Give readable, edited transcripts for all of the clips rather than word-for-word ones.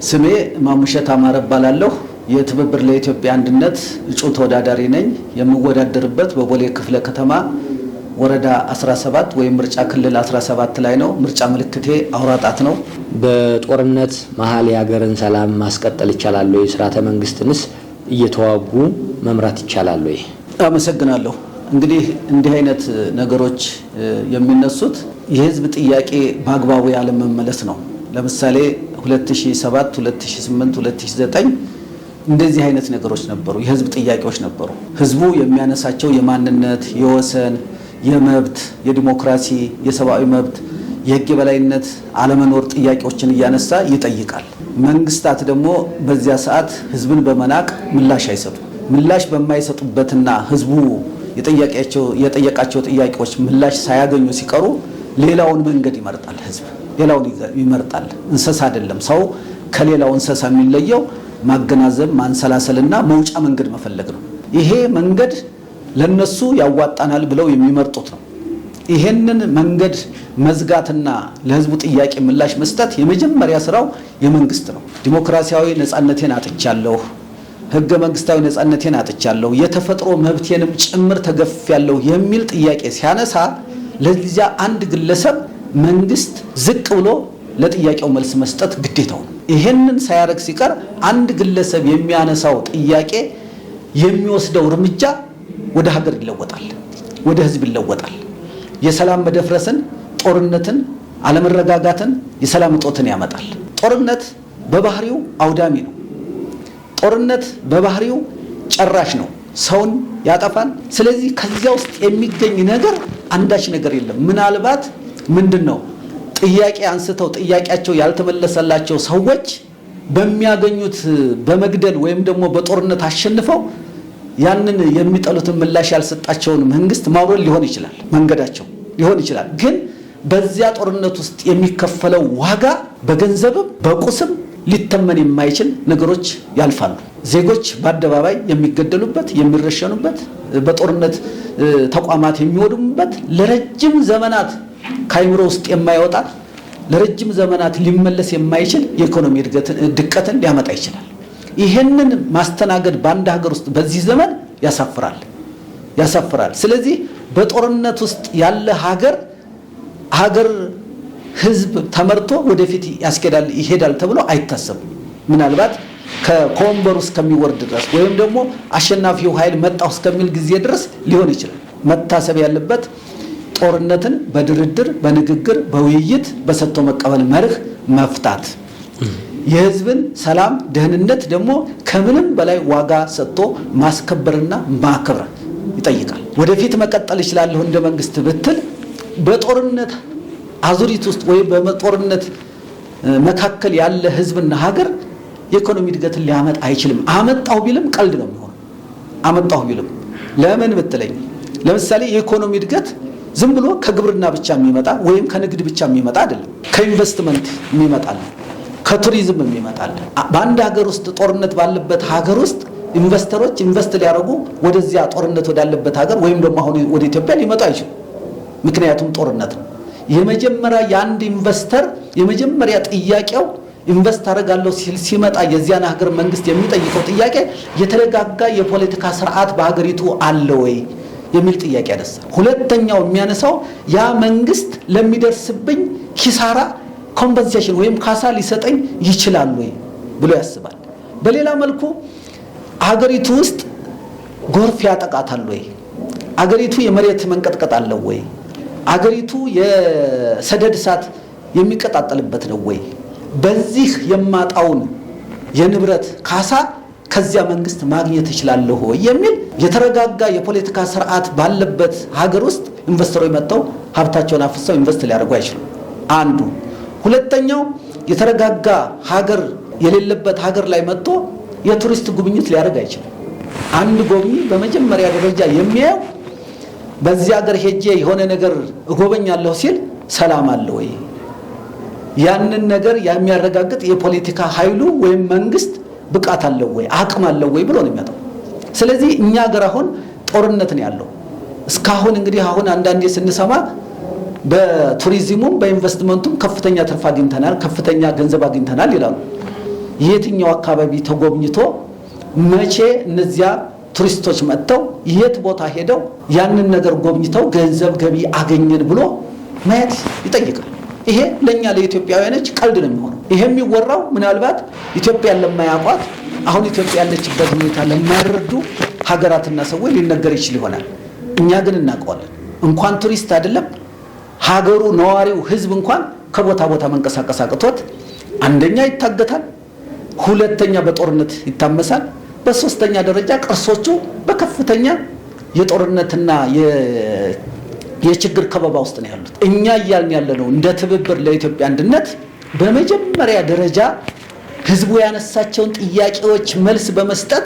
ስሜ ማሙሸት አማረ እባላለሁ። የትብብር ለኢትዮጵያ አንድነት እጩ ተወዳዳሪ ነኝ። የምወዳደርበት በቦሌ ክፍለ ከተማ ወረዳ 17 ወይም ምርጫ ክልል 17 ላይ ነው። ምርጫ ምልክቴ አውራ ጣት ነው። በጦርነት መሀል የሀገርን ሰላም ማስቀጠል ይቻላል ወይ? ስርዓተ መንግስትንስ እየተዋጉ መምራት ይቻላል ወይ? አመሰግናለሁ። እንግዲህ እንዲህ አይነት ነገሮች የሚነሱት የህዝብ ጥያቄ በአግባቡ ያለመመለስ ነው። ለምሳሌ 2007፣ 2008፣ 2009 እንደዚህ አይነት ነገሮች ነበሩ። የህዝብ ጥያቄዎች ነበሩ። ህዝቡ የሚያነሳቸው የማንነት፣ የወሰን፣ የመብት፣ የዲሞክራሲ፣ የሰብአዊ መብት፣ የህግ የበላይነት አለመኖር ጥያቄዎችን እያነሳ ይጠይቃል። መንግስታት ደግሞ በዚያ ሰዓት ህዝብን በመናቅ ምላሽ አይሰጡም። ምላሽ በማይሰጡበትና ህዝቡ የጠየቃቸው ጥያቄዎች ምላሽ ሳያገኙ ሲቀሩ ሌላውን መንገድ ይመርጣል። ህዝብ ሌላውን ይመርጣል። እንስሳ አይደለም። ሰው ከሌላው እንስሳ የሚለየው ማገናዘብ፣ ማንሰላሰልና መውጫ መንገድ መፈለግ ነው። ይሄ መንገድ ለነሱ ያዋጣናል ብለው የሚመርጡት ነው። ይሄንን መንገድ መዝጋትና ለህዝቡ ጥያቄ ምላሽ መስጠት የመጀመሪያ ስራው የመንግስት ነው። ዲሞክራሲያዊ ነፃነቴን አጥቻለሁ፣ ህገ መንግስታዊ ነፃነቴን አጥቻለሁ፣ የተፈጥሮ መብቴንም ጭምር ተገፍያለሁ የሚል ጥያቄ ሲያነሳ ለዚያ አንድ ግለሰብ መንግስት ዝቅ ብሎ ለጥያቄው መልስ መስጠት ግዴታው ነው። ይሄንን ሳያረግ ሲቀር አንድ ግለሰብ የሚያነሳው ጥያቄ የሚወስደው እርምጃ ወደ ሀገር ይለወጣል፣ ወደ ህዝብ ይለወጣል። የሰላም መደፍረስን፣ ጦርነትን፣ አለመረጋጋትን፣ የሰላም እጦትን ያመጣል። ጦርነት በባህሪው አውዳሚ ነው። ጦርነት በባህሪው ጨራሽ ነው። ሰውን ያጠፋል። ስለዚህ ከዚያ ውስጥ የሚገኝ ነገር አንዳች ነገር የለም። ምናልባት ምንድነው ጥያቄ አንስተው ጥያቄያቸው ያልተመለሰላቸው ሰዎች በሚያገኙት በመግደል ወይም ደግሞ በጦርነት አሸንፈው ያንን የሚጠሉትን ምላሽ ያልሰጣቸውን መንግስት ማውረድ ሊሆን ይችላል፣ መንገዳቸው ሊሆን ይችላል። ግን በዚያ ጦርነት ውስጥ የሚከፈለው ዋጋ በገንዘብም በቁስም ሊተመን የማይችል ነገሮች ያልፋሉ። ዜጎች በአደባባይ የሚገደሉበት፣ የሚረሸኑበት፣ በጦርነት ተቋማት የሚወድሙበት ለረጅም ዘመናት ከአይምሮ ውስጥ የማይወጣ ለረጅም ዘመናት ሊመለስ የማይችል የኢኮኖሚ ድቀትን ሊያመጣ ይችላል። ይሄንን ማስተናገድ በአንድ ሀገር ውስጥ በዚህ ዘመን ያሳፍራል። ስለዚህ በጦርነት ውስጥ ያለ ሀገር ህዝብ ተመርቶ ወደፊት ይሄዳል ተብሎ አይታሰብም። ምናልባት ከወንበሩ እስከሚወርድ ድረስ ወይም ደግሞ አሸናፊው ኃይል መጣው እስከሚል ጊዜ ድረስ ሊሆን ይችላል። መታሰብ ያለበት ጦርነትን በድርድር፣ በንግግር፣ በውይይት፣ በሰጥቶ መቀበል መርህ መፍታት፣ የህዝብን ሰላም ደህንነት ደግሞ ከምንም በላይ ዋጋ ሰጥቶ ማስከበርና ማክበር ይጠይቃል። ወደፊት መቀጠል ይችላል እንደ መንግስት ብትል በጦርነት አዙሪት ውስጥ ወይ በጦርነት መካከል ያለ ህዝብና ሀገር የኢኮኖሚ እድገትን ሊያመጣ አይችልም። አመጣው ቢልም ቀልድ ነው የሚሆነው። አመጣው ቢልም ለምን ብትለኝ ለምሳሌ የኢኮኖሚ እድገት ዝም ብሎ ከግብርና ብቻ የሚመጣ ወይም ከንግድ ብቻ የሚመጣ አይደለም። ከኢንቨስትመንት የሚመጣል፣ ከቱሪዝም የሚመጣል። በአንድ ሀገር ውስጥ ጦርነት ባለበት ሀገር ውስጥ ኢንቨስተሮች ኢንቨስት ሊያደርጉ ወደዚያ ጦርነት ወዳለበት ሀገር ወይም ደግሞ አሁን ወደ ኢትዮጵያ ሊመጡ አይችሉም። ምክንያቱም ጦርነት ነው። የመጀመሪያ የአንድ ኢንቨስተር የመጀመሪያ ጥያቄው ኢንቨስት አደርጋለሁ ሲመጣ የዚያን ሀገር መንግስት የሚጠይቀው ጥያቄ የተረጋጋ የፖለቲካ ስርዓት በሀገሪቱ አለ ወይ የሚል ጥያቄ ያነሳል። ሁለተኛው የሚያነሳው ያ መንግስት ለሚደርስብኝ ኪሳራ ኮምፐንሴሽን ወይም ካሳ ሊሰጠኝ ይችላል ወይ ብሎ ያስባል። በሌላ መልኩ ሀገሪቱ ውስጥ ጎርፍ ያጠቃታል ወይ? አገሪቱ የመሬት መንቀጥቀጥ አለው ወይ? አገሪቱ የሰደድ እሳት የሚቀጣጠልበት ነው ወይ? በዚህ የማጣውን የንብረት ካሳ ከዚያ መንግስት ማግኘት እችላለሁ ወይ የሚል የተረጋጋ የፖለቲካ ስርዓት ባለበት ሀገር ውስጥ ኢንቨስተሮች መጥተው ሀብታቸውን አፍሰው ኢንቨስት ሊያደርጉ አይችሉም። አንዱ። ሁለተኛው የተረጋጋ ሀገር የሌለበት ሀገር ላይ መጥቶ የቱሪስት ጉብኝት ሊያደርግ አይችልም። አንድ ጎብኚ በመጀመሪያ ደረጃ የሚያየው በዚህ ሀገር ሄጄ የሆነ ነገር እጎበኛለሁ ሲል ሰላም አለ ወይ፣ ያንን ነገር የሚያረጋግጥ የፖለቲካ ኃይሉ ወይም መንግስት ብቃት አለው ወይ፣ አቅም አለው ወይ ብሎ ነው የሚመጣው። ስለዚህ እኛ ሀገር አሁን ጦርነት ነው ያለው። እስካሁን እንግዲህ አሁን አንዳንዴ ስንሰማ በቱሪዝሙም በኢንቨስትመንቱም ከፍተኛ ትርፍ አግኝተናል፣ ከፍተኛ ገንዘብ አግኝተናል ይላሉ። የትኛው አካባቢ ተጎብኝቶ መቼ እነዚያ ቱሪስቶች መጥተው የት ቦታ ሄደው ያንን ነገር ጎብኝተው ገንዘብ ገቢ አገኘን ብሎ ማየት ይጠይቃል። ይሄ ለኛ ለኢትዮጵያውያኖች ቀልድ ነው የሚሆነው። ይሄ የሚወራው ምናልባት ኢትዮጵያን ለማያውቋት አሁን ኢትዮጵያ ያለችበት ሁኔታ ለማይረዱ ሀገራትና ሰዎች ሊነገር ይችል ይሆናል። እኛ ግን እናውቀዋለን። እንኳን ቱሪስት አይደለም ሀገሩ ነዋሪው ህዝብ እንኳን ከቦታ ቦታ መንቀሳቀስ አቅቶት አንደኛ ይታገታል፣ ሁለተኛ በጦርነት ይታመሳል፣ በሶስተኛ ደረጃ ቅርሶቹ በከፍተኛ የጦርነትና የችግር ከበባ ውስጥ ነው ያሉት። እኛ እያልን ያለነው እንደ ትብብር ለኢትዮጵያ አንድነት በመጀመሪያ ደረጃ ህዝቡ ያነሳቸውን ጥያቄዎች መልስ በመስጠት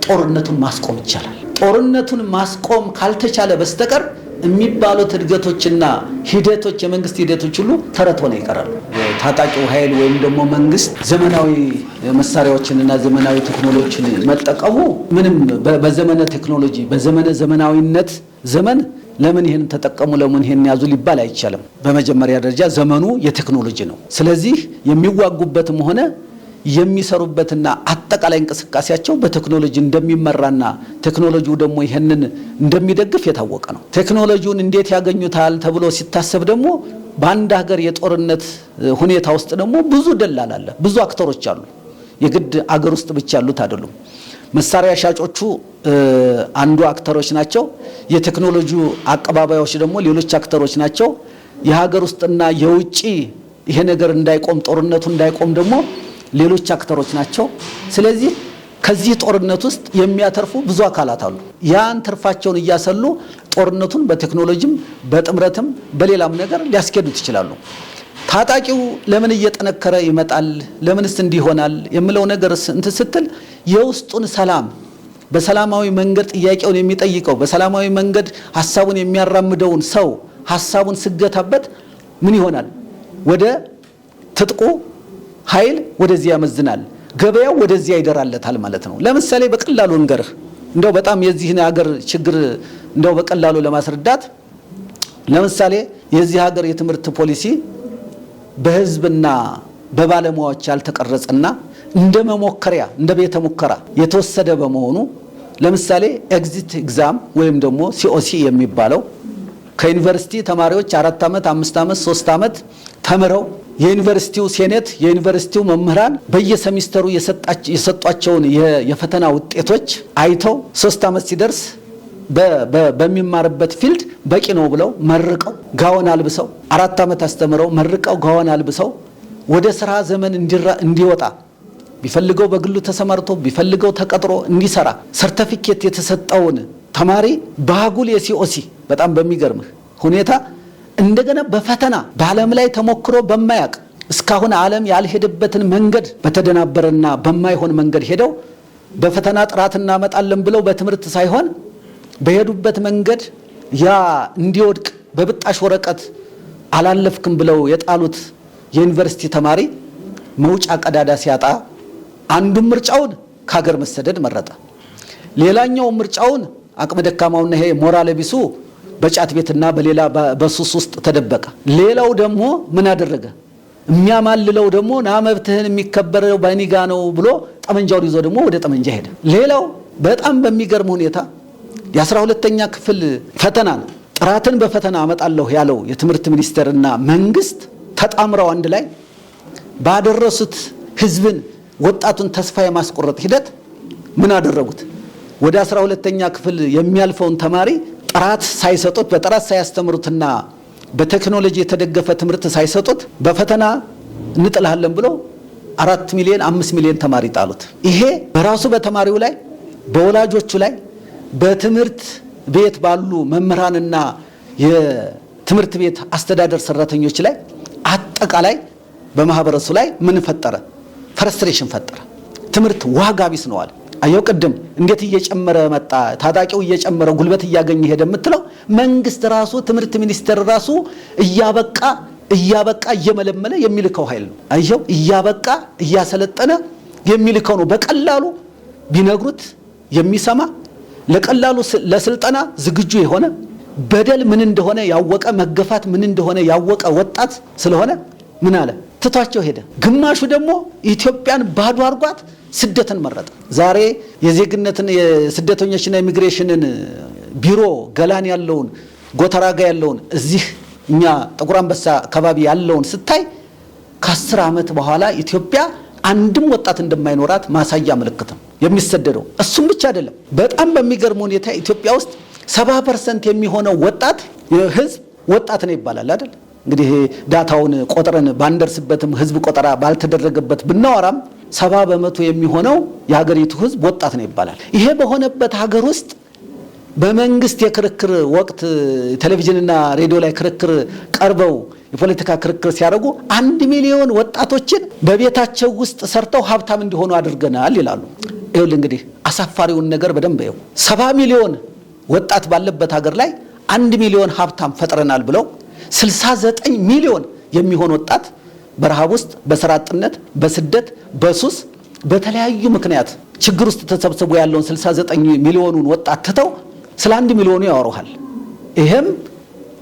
ጦርነቱን ማስቆም ይቻላል። ጦርነቱን ማስቆም ካልተቻለ በስተቀር የሚባሉት እድገቶችና ሂደቶች የመንግስት ሂደቶች ሁሉ ተረት ሆነው ይቀራሉ። ታጣቂው ኃይል ወይም ደግሞ መንግስት ዘመናዊ መሳሪያዎችንና ዘመናዊ ቴክኖሎጂን መጠቀሙ ምንም በዘመነ ቴክኖሎጂ በዘመነ ዘመናዊነት ዘመን ለምን ይሄን ተጠቀሙ ለምን ይሄን ያዙ ሊባል አይቻልም። በመጀመሪያ ደረጃ ዘመኑ የቴክኖሎጂ ነው። ስለዚህ የሚዋጉበትም ሆነ የሚሰሩበትና አጠቃላይ እንቅስቃሴያቸው በቴክኖሎጂ እንደሚመራና ቴክኖሎጂው ደግሞ ይሄንን እንደሚደግፍ የታወቀ ነው። ቴክኖሎጂውን እንዴት ያገኙታል ተብሎ ሲታሰብ ደግሞ በአንድ ሀገር የጦርነት ሁኔታ ውስጥ ደግሞ ብዙ ደላላ አለ፣ ብዙ አክተሮች አሉ። የግድ አገር ውስጥ ብቻ ያሉት አይደሉም። መሳሪያ ሻጮቹ አንዱ አክተሮች ናቸው። የቴክኖሎጂው አቀባባዮች ደግሞ ሌሎች አክተሮች ናቸው። የሀገር ውስጥና የውጪ ይሄ ነገር እንዳይቆም ጦርነቱ እንዳይቆም ደግሞ ሌሎች አክተሮች ናቸው። ስለዚህ ከዚህ ጦርነት ውስጥ የሚያተርፉ ብዙ አካላት አሉ። ያን ትርፋቸውን እያሰሉ ጦርነቱን በቴክኖሎጂም በጥምረትም በሌላም ነገር ሊያስኬዱት ይችላሉ። ታጣቂው ለምን እየጠነከረ ይመጣል? ለምንስ እንዲህ ይሆናል? የምለው ነገር እንትን ስትል የውስጡን ሰላም በሰላማዊ መንገድ ጥያቄውን የሚጠይቀው በሰላማዊ መንገድ ሐሳቡን የሚያራምደውን ሰው ሐሳቡን ስገታበት ምን ይሆናል? ወደ ትጥቁ ኃይል ወደዚያ ያመዝናል፣ ገበያው ወደዚያ ይደራለታል ማለት ነው። ለምሳሌ በቀላሉ እንገርህ እንደው በጣም የዚህን ሀገር ችግር እንደው በቀላሉ ለማስረዳት ለምሳሌ የዚህ ሀገር የትምህርት ፖሊሲ በህዝብና በባለሙያዎች ያልተቀረጸና እንደ መሞከሪያ እንደ ቤተ ሙከራ የተወሰደ በመሆኑ ለምሳሌ ኤግዚት ኤግዛም ወይም ደግሞ ሲኦሲ የሚባለው ከዩኒቨርሲቲ ተማሪዎች 4 ዓመት 5 ዓመት 3 ዓመት ተምረው የዩኒቨርሲቲው ሴኔት የዩኒቨርሲቲው መምህራን በየሰሚስተሩ የሰጧቸውን የፈተና ውጤቶች አይተው 3 ዓመት ሲደርስ በሚማርበት ፊልድ በቂ ነው ብለው መርቀው ጋውን አልብሰው 4 ዓመት አስተምረው መርቀው ጋውን አልብሰው ወደ ስራ ዘመን እንዲወጣ ቢፈልገው በግሉ ተሰማርቶ ቢፈልገው ተቀጥሮ እንዲሰራ ሰርቲፊኬት የተሰጠውን ተማሪ በአጉል የሲኦሲ በጣም በሚገርምህ ሁኔታ እንደገና በፈተና በዓለም ላይ ተሞክሮ በማያቅ እስካሁን ዓለም ያልሄደበትን መንገድ በተደናበረና በማይሆን መንገድ ሄደው በፈተና ጥራት እናመጣለን ብለው በትምህርት ሳይሆን በሄዱበት መንገድ ያ እንዲወድቅ በብጣሽ ወረቀት አላለፍክም ብለው የጣሉት የዩኒቨርሲቲ ተማሪ መውጫ ቀዳዳ ሲያጣ አንዱም ምርጫውን ከሀገር መሰደድ መረጠ። ሌላኛው ምርጫውን አቅመ ደካማውና ይሄ ሞራል ቢሱ በጫት ቤትና በሌላ በሱስ ውስጥ ተደበቀ። ሌላው ደግሞ ምን አደረገ? የሚያማልለው ደግሞ ና መብትህን የሚከበረው ባኒጋ ነው ብሎ ጠመንጃውን ይዞ ደግሞ ወደ ጠመንጃ ሄደ። ሌላው በጣም በሚገርም ሁኔታ የ12ኛ ክፍል ፈተና ጥራትን በፈተና አመጣለሁ ያለው የትምህርት ሚኒስቴርና መንግስት ተጣምረው አንድ ላይ ባደረሱት ህዝብን ወጣቱን ተስፋ የማስቆረጥ ሂደት ምን አደረጉት? ወደ 12ኛ ክፍል የሚያልፈውን ተማሪ ጥራት ሳይሰጡት በጥራት ሳያስተምሩትና በቴክኖሎጂ የተደገፈ ትምህርት ሳይሰጡት በፈተና እንጥልሃለን ብለው 4 ሚሊዮን 5 ሚሊዮን ተማሪ ጣሉት። ይሄ በራሱ በተማሪው ላይ በወላጆቹ ላይ በትምህርት ቤት ባሉ መምህራንና የትምህርት ቤት አስተዳደር ሰራተኞች ላይ አጠቃላይ በማህበረሰቡ ላይ ምን ፈጠረ? ፍረስትሬሽን ፈጠረ። ትምህርት ዋጋ ቢስ ነው አለ። አየው ቅድም እንዴት እየጨመረ መጣ? ታጣቂው እየጨመረ ጉልበት እያገኘ ሄደ የምትለው መንግስት ራሱ ትምህርት ሚኒስቴር ራሱ እያበቃ እየመለመለ የሚልከው ኃይል ነው። አየው እያበቃ እያሰለጠነ የሚልከው ነው። በቀላሉ ቢነግሩት የሚሰማ ለቀላሉ ለስልጠና ዝግጁ የሆነ በደል ምን እንደሆነ ያወቀ መገፋት ምን እንደሆነ ያወቀ ወጣት ስለሆነ ምን አለ? ትቷቸው ሄደ። ግማሹ ደግሞ ኢትዮጵያን ባዶ አርጓት ስደትን መረጠ። ዛሬ የዜግነትን የስደተኞችና ኢሚግሬሽንን ቢሮ ገላን ያለውን ጎተራ ጋ ያለውን እዚህ እኛ ጥቁር አንበሳ አካባቢ ያለውን ስታይ ከ10 ዓመት በኋላ ኢትዮጵያ አንድም ወጣት እንደማይኖራት ማሳያ ምልክት ነው የሚሰደደው። እሱም ብቻ አይደለም። በጣም በሚገርም ሁኔታ ኢትዮጵያ ውስጥ 70% የሚሆነው ወጣት ህዝብ ወጣት ነው ይባላል አይደል? እንግዲህ ዳታውን ቆጥረን ባንደርስበትም ህዝብ ቆጠራ ባልተደረገበት ብናወራም 70% የሚሆነው የሀገሪቱ ህዝብ ወጣት ነው ይባላል። ይሄ በሆነበት ሀገር ውስጥ በመንግስት የክርክር ወቅት ቴሌቪዥንና ሬዲዮ ላይ ክርክር ቀርበው የፖለቲካ ክርክር ሲያደርጉ 1 ሚሊዮን ወጣቶችን በቤታቸው ውስጥ ሰርተው ሀብታም እንዲሆኑ አድርገናል ይላሉ። ይኸውልህ እንግዲህ አሳፋሪውን ነገር በደንብ ይኸው 70 ሚሊዮን ወጣት ባለበት ሀገር ላይ 1 ሚሊዮን ሀብታም ፈጥረናል ብለው 69 ሚሊዮን የሚሆን ወጣት በረሃብ ውስጥ በስራ አጥነት በስደት በሱስ በተለያዩ ምክንያት ችግር ውስጥ ተሰብስቦ ያለውን 69 ሚሊዮኑን ወጣት ትተው ስለ 1 ሚሊዮኑ ያወሩሃል። ይሄም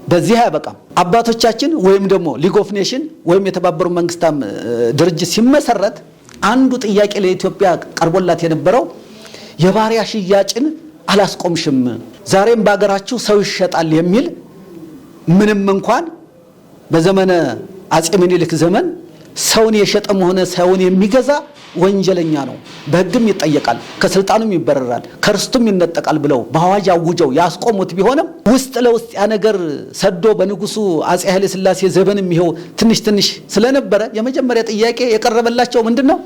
በዚህ አያበቃም። አባቶቻችን ወይም ደግሞ ሊግ ኦፍ ኔሽን ወይም የተባበሩት መንግስታት ድርጅት ሲመሰረት አንዱ ጥያቄ ለኢትዮጵያ ቀርቦላት የነበረው የባሪያ ሽያጭን አላስቆምሽም፣ ዛሬም በአገራችሁ ሰው ይሸጣል የሚል ምንም እንኳን በዘመነ አጼ ምኒልክ ዘመን ሰውን የሸጠም ሆነ ሰውን የሚገዛ ወንጀለኛ ነው፣ በህግም ይጠየቃል፣ ከስልጣኑም ይበረራል፣ ከርስቱም ይነጠቃል ብለው በአዋጅ አውጀው ያስቆሙት ቢሆንም ውስጥ ለውስጥ ያ ነገር ሰዶ በንጉሱ አጼ ኃይለ ሥላሴ ዘመንም ይሄው ትንሽ ስለነበረ የመጀመሪያ ጥያቄ የቀረበላቸው ምንድነው?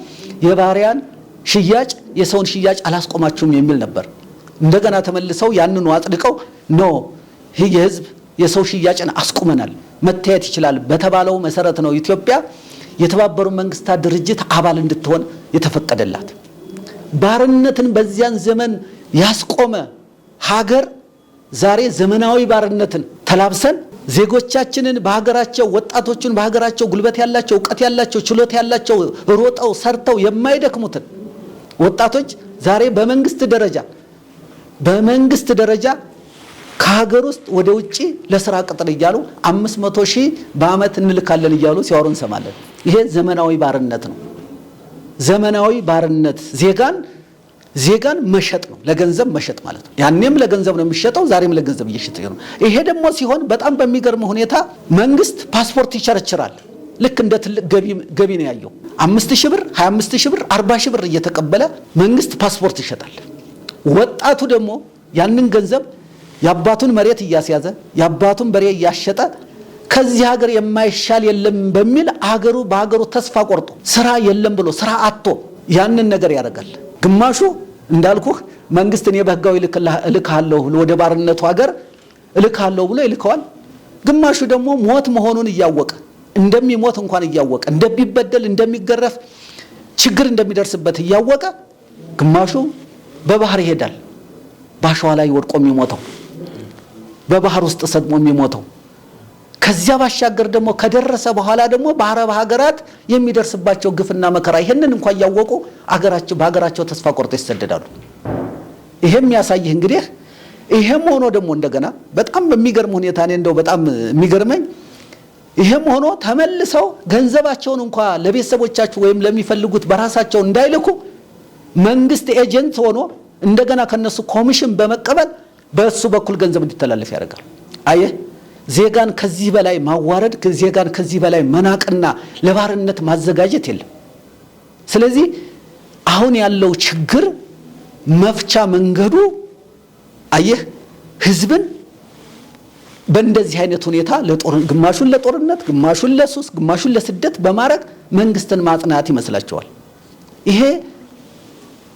የባሪያን ሽያጭ የሰውን ሽያጭ አላስቆማችሁም የሚል ነበር። እንደገና ተመልሰው ያንኑ አጥድቀው ኖ ይህ የህዝብ የሰው ሽያጭን አስቁመናል፣ መታየት ይችላል በተባለው መሰረት ነው ኢትዮጵያ የተባበሩት መንግስታት ድርጅት አባል እንድትሆን የተፈቀደላት። ባርነትን በዚያን ዘመን ያስቆመ ሀገር ዛሬ ዘመናዊ ባርነትን ተላብሰን ዜጎቻችንን በሀገራቸው ወጣቶችን በሀገራቸው ጉልበት ያላቸው ዕውቀት ያላቸው ችሎታ ያላቸው ሮጠው ሰርተው የማይደክሙትን ወጣቶች ዛሬ በመንግስት ደረጃ ከሀገር ውስጥ ወደ ውጪ ለስራ ቅጥር እያሉ 500,000 በአመት እንልካለን እያሉ ሲያወሩ እንሰማለን። ይሄ ዘመናዊ ባርነት ነው። ዘመናዊ ባርነት ዜጋን መሸጥ ነው፣ ለገንዘብ መሸጥ ማለት ነው። ያኔም ለገንዘብ ነው የሚሸጠው፣ ዛሬም ለገንዘብ እየሸጠ ነው። ይሄ ደግሞ ሲሆን በጣም በሚገርም ሁኔታ መንግስት ፓስፖርት ይቸረችራል። ልክ እንደ ትልቅ ገቢ ነው ያየው። 5,000 ብር 25,000 ብር 40,000 ብር እየተቀበለ መንግስት ፓስፖርት ይሸጣል። ወጣቱ ደግሞ ያንን ገንዘብ የአባቱን መሬት እያስያዘ የአባቱን በሬ እያሸጠ ከዚህ ሀገር የማይሻል የለም በሚል በሀገሩ ተስፋ ቆርጦ ስራ የለም ብሎ ስራ አጥቶ ያንን ነገር ያደርጋል። ግማሹ እንዳልኩህ መንግስት እኔ በህጋዊ እልካለሁ ወደ ባርነቱ ሀገር እልካለሁ ብሎ ይልከዋል። ግማሹ ደግሞ ሞት መሆኑን እያወቀ እንደሚሞት እንኳን እያወቀ እንደሚበደል እንደሚገረፍ ችግር እንደሚደርስበት እያወቀ ግማሹ በባህር ይሄዳል። ባሸዋ ላይ ወድቆ የሚሞተው በባህር ውስጥ ሰጥሞ የሚሞተው ከዚያ ባሻገር ደግሞ ከደረሰ በኋላ ደግሞ በአረብ ሀገራት የሚደርስባቸው ግፍና መከራ ይሄንን እንኳን ያወቁ በሀገራቸው ተስፋ ቆርጦ ይሰደዳሉ። ይሄም ያሳይህ እንግዲህ ይሄም ሆኖ ደግሞ እንደገና በጣም በሚገርም ሁኔታ እኔ እንደው በጣም የሚገርመኝ ይሄም ሆኖ ተመልሰው ገንዘባቸውን እንኳን ለቤተሰቦቻቸው ወይም ለሚፈልጉት በራሳቸው እንዳይልኩ መንግስት ኤጀንት ሆኖ እንደገና ከነሱ ኮሚሽን በመቀበል በእሱ በኩል ገንዘብ እንዲተላለፍ ያደርጋል። አየህ፣ ዜጋን ከዚህ በላይ ማዋረድ፣ ዜጋን ከዚህ በላይ መናቅና ለባርነት ማዘጋጀት የለም። ስለዚህ አሁን ያለው ችግር መፍቻ መንገዱ አየህ ህዝብን በእንደዚህ አይነት ሁኔታ ግማሹን ለጦርነት ግማሹን ለሱስ ግማሹን ለስደት በማድረግ መንግስትን ማጽናት ይመስላቸዋል። ይሄ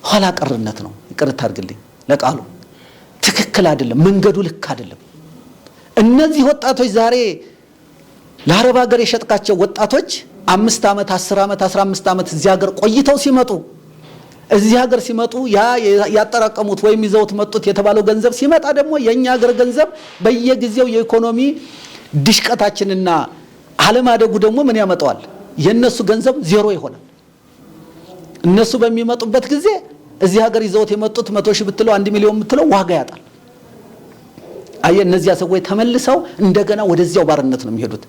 ኋላ ቀርነት ነው። ይቅርታ አድርግልኝ ለቃሉ ትክክል አይደለም፣ መንገዱ ልክ አይደለም። እነዚህ ወጣቶች ዛሬ ለአረብ ሀገር የሸጥካቸው ወጣቶች 5 ዓመት 10 ዓመት 15 ዓመት እዚህ ሀገር ቆይተው እዚህ ሀገር ሲመጡ ያጠራቀሙት ወይም ይዘውት መጡት የተባለው ገንዘብ ሲመጣ ደግሞ የኛ ሀገር ገንዘብ በየጊዜው የኢኮኖሚ ድሽቀታችንና አለማደጉ ደግሞ ምን ያመጣዋል? የነሱ ገንዘብ ዜሮ ይሆናል። እነሱ በሚመጡበት ጊዜ እዚህ ሀገር ይዘውት የመጡት 100,000 ብትለው 1 ሚሊዮን ብትለው ዋጋ ያጣል። አየ እነዚያ ሰዎች ተመልሰው እንደገና ወደዚያው ባርነት ነው የሚሄዱት።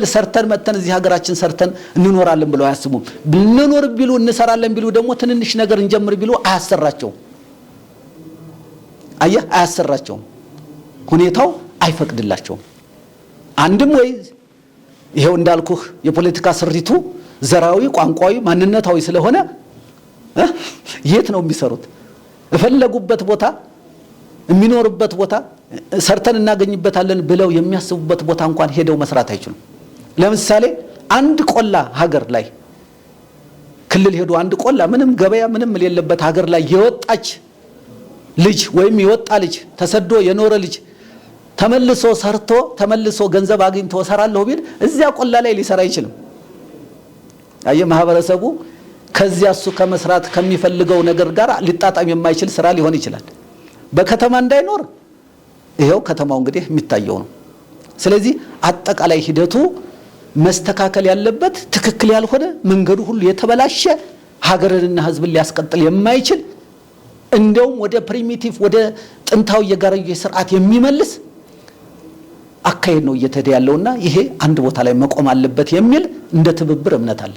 ሰርተን መተን እዚህ ሀገራችን ሰርተን እንኖራለን ብለው አያስቡም። እንኖር ቢሉ እንሰራለን ቢሉ ደግሞ ትንንሽ ነገር እንጀምር ቢሉ አያሰራቸውም። አያሰራቸውም። ሁኔታው አይፈቅድላቸውም። አንድም ወይ ይሄው እንዳልኩህ የፖለቲካ ስሪቱ ዘራዊ፣ ቋንቋዊ፣ ማንነታዊ ስለሆነ የት ነው የሚሰሩት? የፈለጉበት ቦታ የሚኖርበት ቦታ ሰርተን እናገኝበታለን ብለው የሚያስቡበት ቦታ እንኳን ሄደው መስራት አይችሉም። ለምሳሌ አንድ ቆላ ሀገር ላይ ክልል ሄዶ አንድ ቆላ ምንም ገበያ ምንም የሌለበት ሀገር ላይ የወጣች ልጅ ወይም የወጣ ልጅ ተሰዶ የኖረ ልጅ ተመልሶ ሰርቶ ተመልሶ ገንዘብ አግኝቶ ሰራለሁ ቢል እዚያ ቆላ ላይ ሊሰራ አይችልም። ማህበረሰቡ ከዚያ እሱ ከመስራት ከሚፈልገው ነገር ጋር ሊጣጣም የማይችል ስራ ሊሆን ይችላል። በከተማ እንዳይኖር ይሄው ከተማው እንግዲህ የሚታየው ነው። ስለዚህ አጠቃላይ ሂደቱ መስተካከል ያለበት ትክክል ያልሆነ መንገዱ ሁሉ የተበላሸ ሀገርንና ሕዝብን ሊያስቀጥል የማይችል እንደውም ወደ ፕሪሚቲቭ ወደ ጥንታዊ የጋራዮሽ ስርዓት የሚመልስ አካሄድ ነው እየተሄደ ያለውና ይሄ አንድ ቦታ ላይ መቆም አለበት የሚል እንደ ትብብር እምነት አለ።